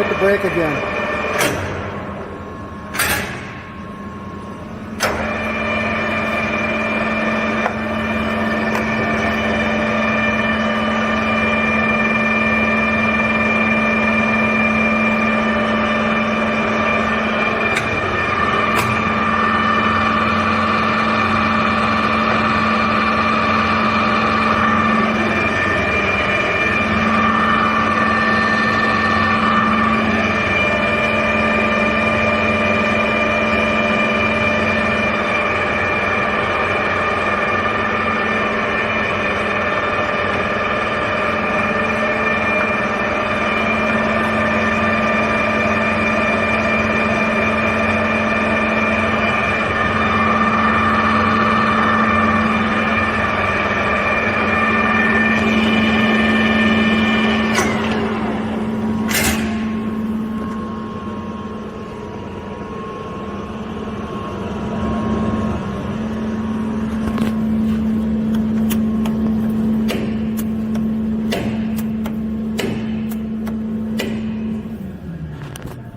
Hit the brake again.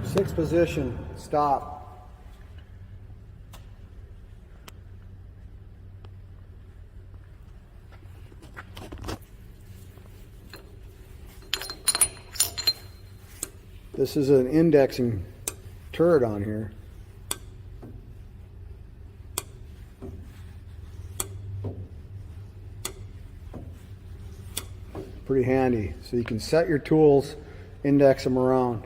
Sixth position, stop. This is an indexing turret on here. Pretty handy, so you can set your tools, index them around.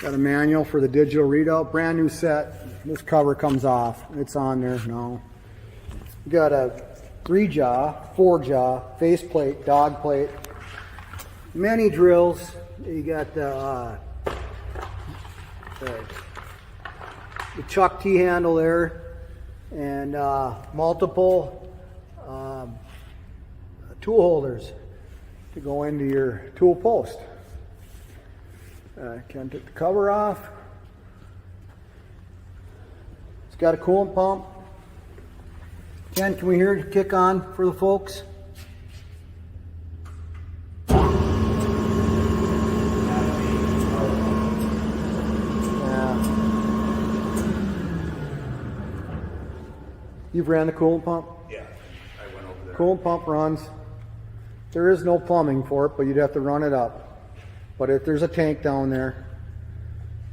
Got a manual for the digital readout, brand new set. This cover comes off, it's on there now. You got a 3-jaw, 4-jaw, faceplate, dog plate, many drills. You got the chuck T-handle there, and multiple tool holders to go into your tool post. Can't take the cover off. It's got a coolant pump. Ken, can we hear it kick on for the folks? Yeah. You've ran the coolant pump? Yeah, I went over there. Coolant pump runs. There is no plumbing for it, but you'd have to run it up. But if there's a tank down there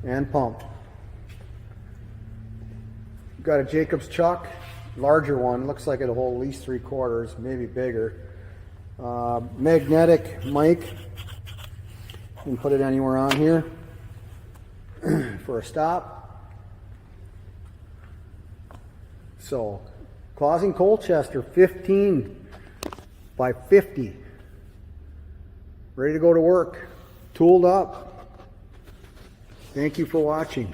and pump. You've got a Jacobs chuck, larger one, looks like it'll hold at least 3/4, maybe bigger. Magnetic mic, you can put it anywhere on here for a stop. So, closing Colchester, 15 by 50. Ready to go to work. Tooled up. Thank you for watching.